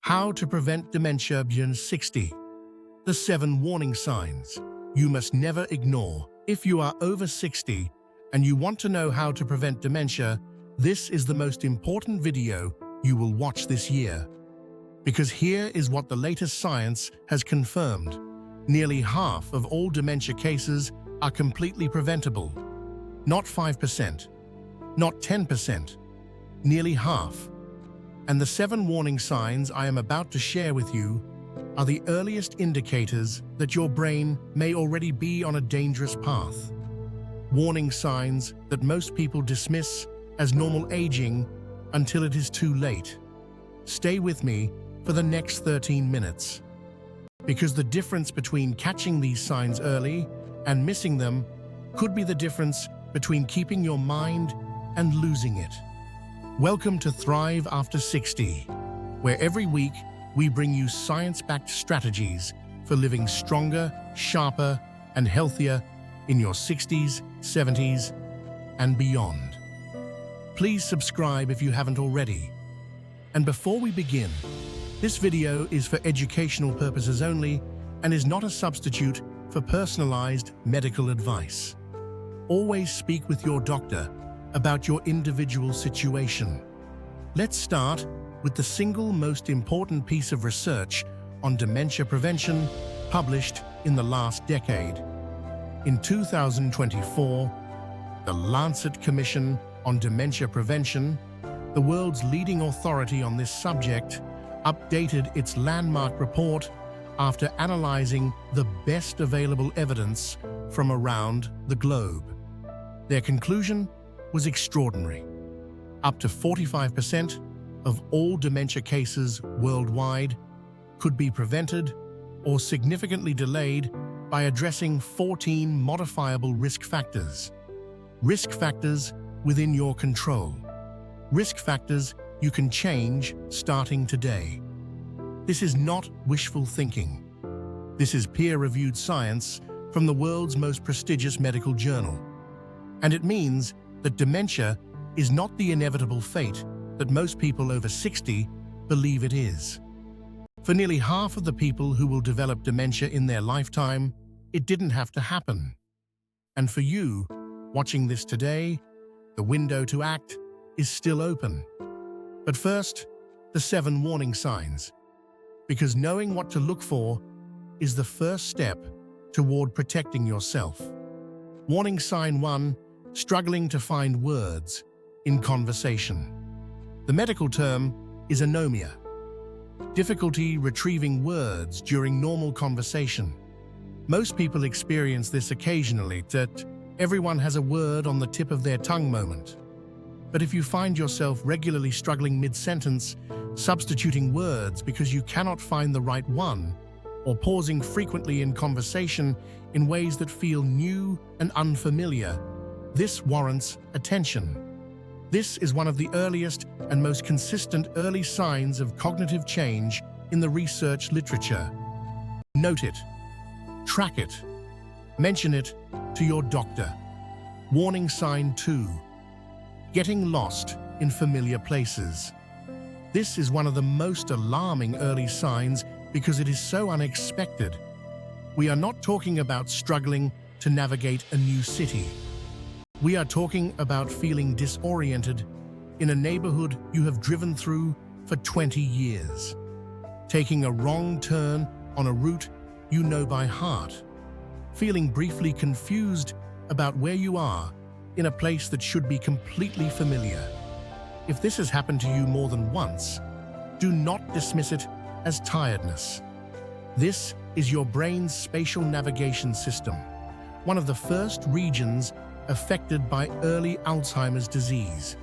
How to prevent dementia beyond 60. The 7 warning signs you must never ignore. If you are over 60 and you want to know how to prevent dementia, this is the most important video you will watch this year. Because here is what the latest science has confirmed. Nearly half of all dementia cases are completely preventable. Not 5%, not 10%, nearly half. And the 7 warning signs I am about to share with you are the earliest indicators that your brain may already be on a dangerous path. Warning signs that most people dismiss as normal aging until it is too late. Stay with me for the next 13 minutes. Because the difference between catching these signs early and missing them could be the difference between keeping your mind and losing it. Welcome to Thrive After 60, where every week we bring you science-backed strategies for living stronger, sharper, and healthier in your 60s, 70s, and beyond. Please subscribe if you haven't already. And before we begin, this video is for educational purposes only and is not a substitute for personalized medical advice. Always speak with your doctor about your individual situation. Let's start with the single most important piece of research on dementia prevention published in the last decade. In 2024, the Lancet Commission on Dementia Prevention, the world's leading authority on this subject, updated its landmark report after analyzing the best available evidence from around the globe. Their conclusion was extraordinary. Up to 45% of all dementia cases worldwide could be prevented or significantly delayed by addressing 14 modifiable risk factors. Risk factors within your control. Risk factors you can change starting today. This is not wishful thinking. This is peer-reviewed science from the world's most prestigious medical journal. And it means that dementia is not the inevitable fate that most people over 60 believe it is. For nearly half of the people who will develop dementia in their lifetime, it didn't have to happen. And for you, watching this today, the window to act is still open. But first, the 7 warning signs. Because knowing what to look for is the first step toward protecting yourself. Warning sign 1, struggling to find words in conversation. The medical term is anomia, difficulty retrieving words during normal conversation. Most people experience this occasionally, that everyone has a word on the tip of their tongue moment. But if you find yourself regularly struggling mid-sentence, substituting words because you cannot find the right one, or pausing frequently in conversation in ways that feel new and unfamiliar, this warrants attention. This is one of the earliest and most consistent early signs of cognitive change in the research literature. Note it, track it, mention it to your doctor. Warning sign 2, getting lost in familiar places. This is one of the most alarming early signs because it is so unexpected. We are not talking about struggling to navigate a new city. We are talking about feeling disoriented in a neighborhood you have driven through for 20 years. Taking a wrong turn on a route you know by heart. Feeling briefly confused about where you are in a place that should be completely familiar. If this has happened to you more than once, do not dismiss it as tiredness. This is your brain's spatial navigation system, one of the first regions affected by early Alzheimer's disease,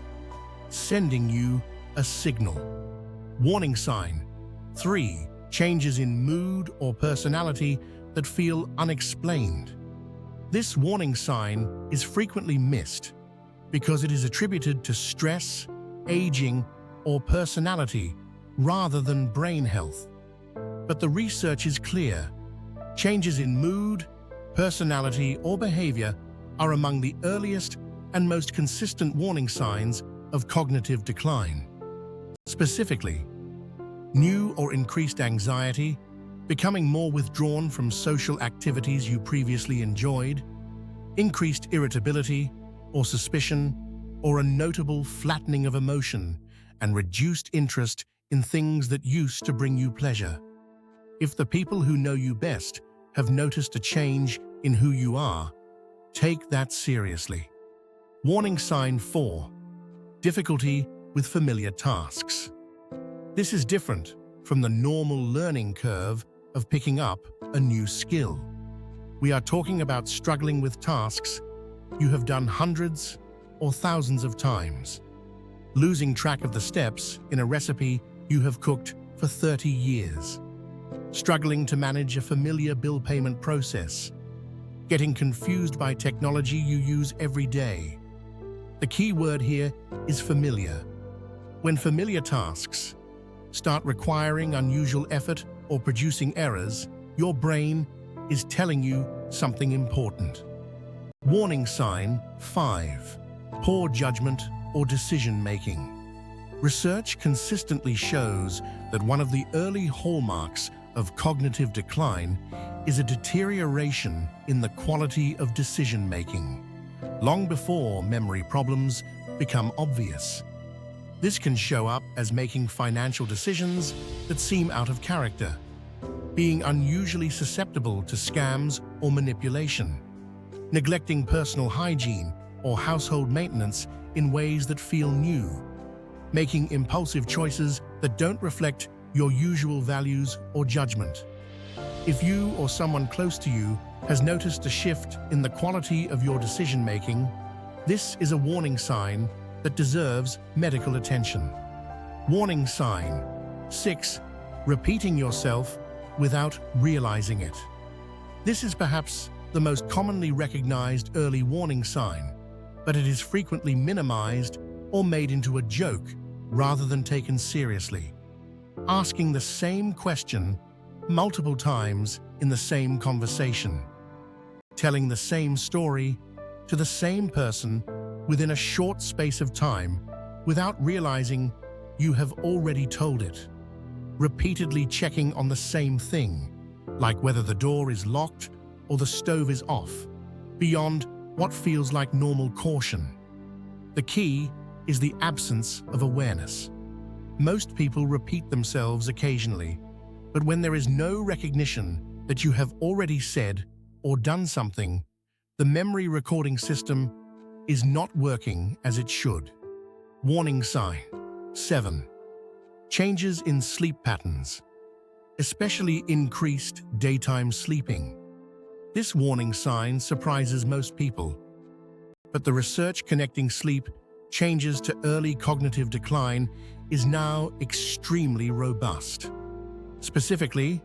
sending you a signal. Warning sign 3, changes in mood or personality that feel unexplained. This warning sign is frequently missed because it is attributed to stress, aging, or personality rather than brain health. But the research is clear. Changes in mood, personality, or behavior are among the earliest and most consistent warning signs of cognitive decline. Specifically, New or increased anxiety, becoming more withdrawn from social activities you previously enjoyed, increased irritability or suspicion, or a notable flattening of emotion and reduced interest in things that used to bring you pleasure. If the people who know you best have noticed a change in who you are, take that seriously. Warning sign 4. Difficulty with familiar tasks. This is different from the normal learning curve of picking up a new skill. We are talking about struggling with tasks you have done hundreds or thousands of times. Losing track of the steps in a recipe you have cooked for 30 years. Struggling to manage a familiar bill payment process. Getting confused by technology you use every day. The key word here is familiar. When familiar tasks start requiring unusual effort or producing errors, your brain is telling you something important. Warning sign 5. Poor judgment or decision-making. Research consistently shows that one of the early hallmarks of cognitive decline is a deterioration in the quality of decision-making, long before memory problems become obvious. This can show up as making financial decisions that seem out of character, being unusually susceptible to scams or manipulation, neglecting personal hygiene or household maintenance in ways that feel new, making impulsive choices that don't reflect your usual values or judgment. If you or someone close to you has noticed a shift in the quality of your decision-making, this is a warning sign that deserves medical attention. Warning sign 6. Repeating yourself without realizing it. This is perhaps the most commonly recognized early warning sign, but it is frequently minimized or made into a joke rather than taken seriously. Asking the same question multiple times in the same conversation. Telling the same story to the same person within a short space of time without realizing you have already told it. Repeatedly checking on the same thing, like whether the door is locked or the stove is off, beyond what feels like normal caution. The key is the absence of awareness. Most people repeat themselves occasionally, but when there is no recognition that you have already said or done something, the memory recording system is not working as it should. Warning sign 7. Changes in sleep patterns, especially increased daytime sleeping. This warning sign surprises most people, but the research connecting sleep changes to early cognitive decline is now extremely robust. Specifically,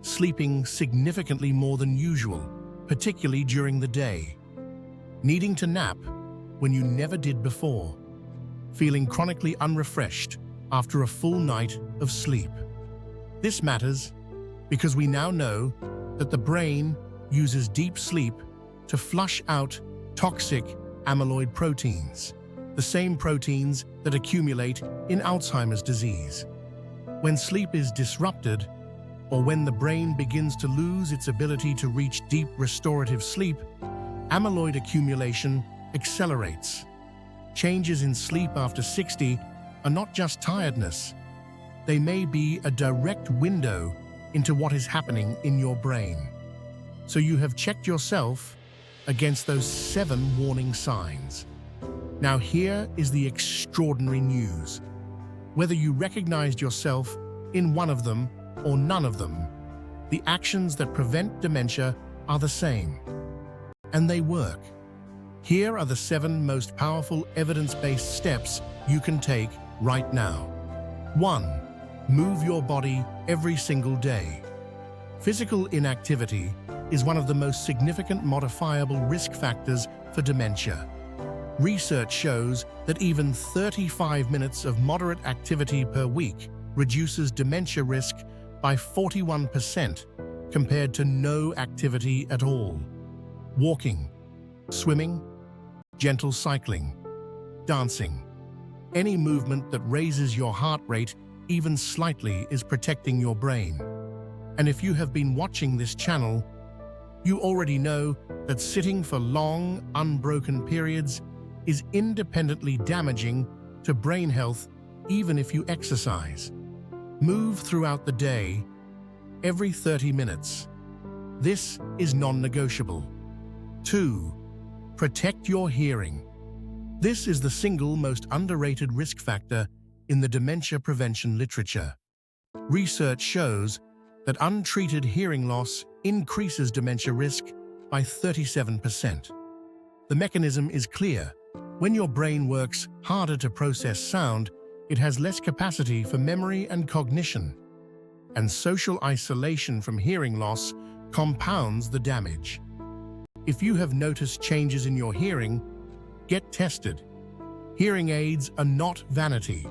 sleeping significantly more than usual, particularly during the day. Needing to nap when you never did before. Feeling chronically unrefreshed after a full night of sleep. This matters because we now know that the brain uses deep sleep to flush out toxic amyloid proteins, the same proteins that accumulate in Alzheimer's disease. When sleep is disrupted, or when the brain begins to lose its ability to reach deep restorative sleep, amyloid accumulation accelerates. Changes in sleep after 60 are not just tiredness. They may be a direct window into what is happening in your brain. So you have checked yourself against those 7 warning signs. Now here is the extraordinary news. Whether you recognized yourself in one of them or none of them, the actions that prevent dementia are the same. And they work. Here are the 7 most powerful evidence-based steps you can take right now. 1. Move your body every single day. Physical inactivity is one of the most significant modifiable risk factors for dementia. Research shows that even 35 minutes of moderate activity per week reduces dementia risk by 41% compared to no activity at all. Walking, swimming, gentle cycling, dancing. Any movement that raises your heart rate even slightly, is protecting your brain. And if you have been watching this channel, you already know that sitting for long, unbroken periods is independently damaging to brain health even if you exercise. Move throughout the day, every 30 minutes. This is non-negotiable. 2. Protect your hearing. This is the single most underrated risk factor in the dementia prevention literature. Research shows that untreated hearing loss increases dementia risk by 37%. The mechanism is clear. When your brain works harder to process sound, it has less capacity for memory and cognition. And social isolation from hearing loss compounds the damage. If you have noticed changes in your hearing, get tested. Hearing aids are not vanity.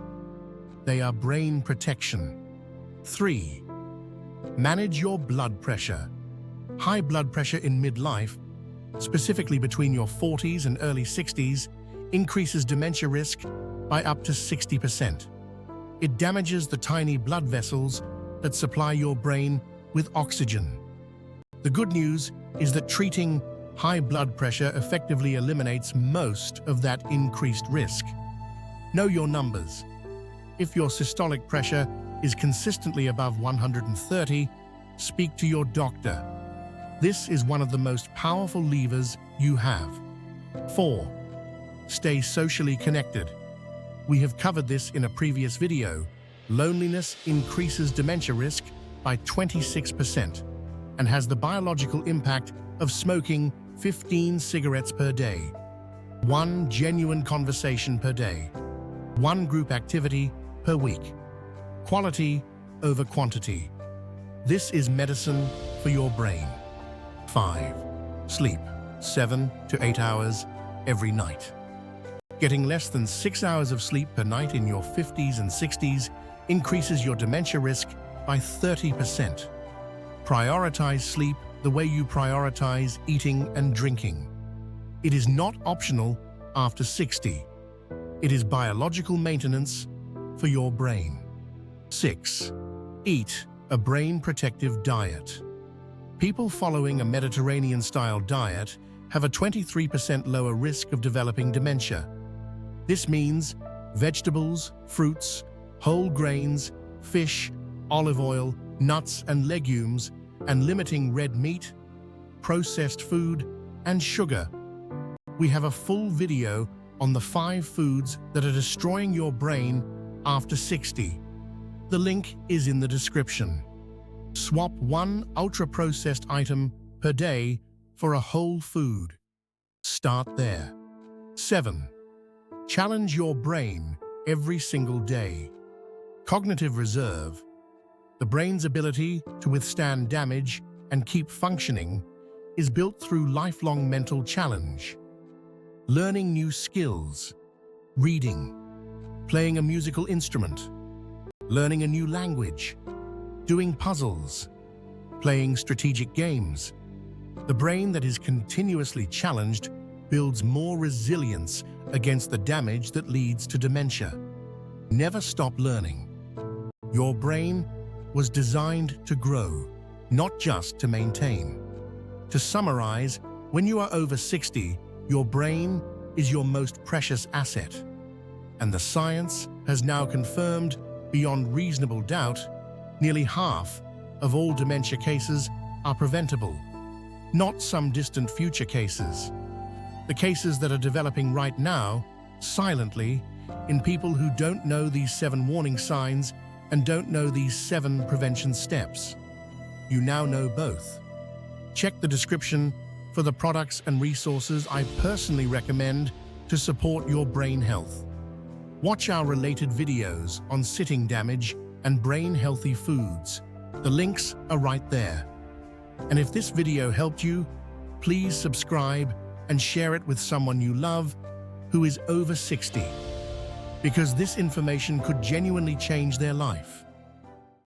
They are brain protection. 3. Manage your blood pressure. High blood pressure in midlife, specifically between your 40s and early 60s, increases dementia risk by up to 60%. It damages the tiny blood vessels that supply your brain with oxygen. The good news is that treating high blood pressure effectively eliminates most of that increased risk. Know your numbers. If your systolic pressure is consistently above 130, speak to your doctor. This is one of the most powerful levers you have. 4. Stay socially connected. We have covered this in a previous video. Loneliness increases dementia risk by 26% and has the biological impact of smoking 15 cigarettes per day, 1 genuine conversation per day, 1 group activity per week. Quality over quantity. This is medicine for your brain. 5. Sleep 7 to 8 hours every night. Getting less than 6 hours of sleep per night in your 50s and 60s increases your dementia risk by 30%. Prioritize sleep the way you prioritize eating and drinking. It is not optional after 60. It is biological maintenance for your brain. 6. Eat a brain-protective diet. People following a Mediterranean-style diet have a 23% lower risk of developing dementia. This means vegetables, fruits, whole grains, fish, olive oil, nuts and legumes, and limiting red meat, processed food, and sugar. We have a full video on the 5 foods that are destroying your brain after 60. The link is in the description. Swap 1 ultra-processed item per day for a whole food. Start there. 7. Challenge your brain every single day. Cognitive reserve, the brain's ability to withstand damage and keep functioning, is built through lifelong mental challenge. Learning new skills, reading, playing a musical instrument, learning a new language, doing puzzles, playing strategic games. The brain that is continuously challenged builds more resilience against the damage that leads to dementia. Never stop learning. Your brain was designed to grow, not just to maintain. To summarize, when you are over 60, your brain is your most precious asset. And the science has now confirmed, beyond reasonable doubt, nearly half of all dementia cases are preventable, not some distant future cases. The cases that are developing right now, silently, in people who don't know these 7 warning signs and don't know these 7 prevention steps. You now know both. Check the description for the products and resources I personally recommend to support your brain health. Watch our related videos on sitting damage and brain-healthy foods. The links are right there. And if this video helped you, please subscribe and share it with someone you love who is over 60, because this information could genuinely change their life.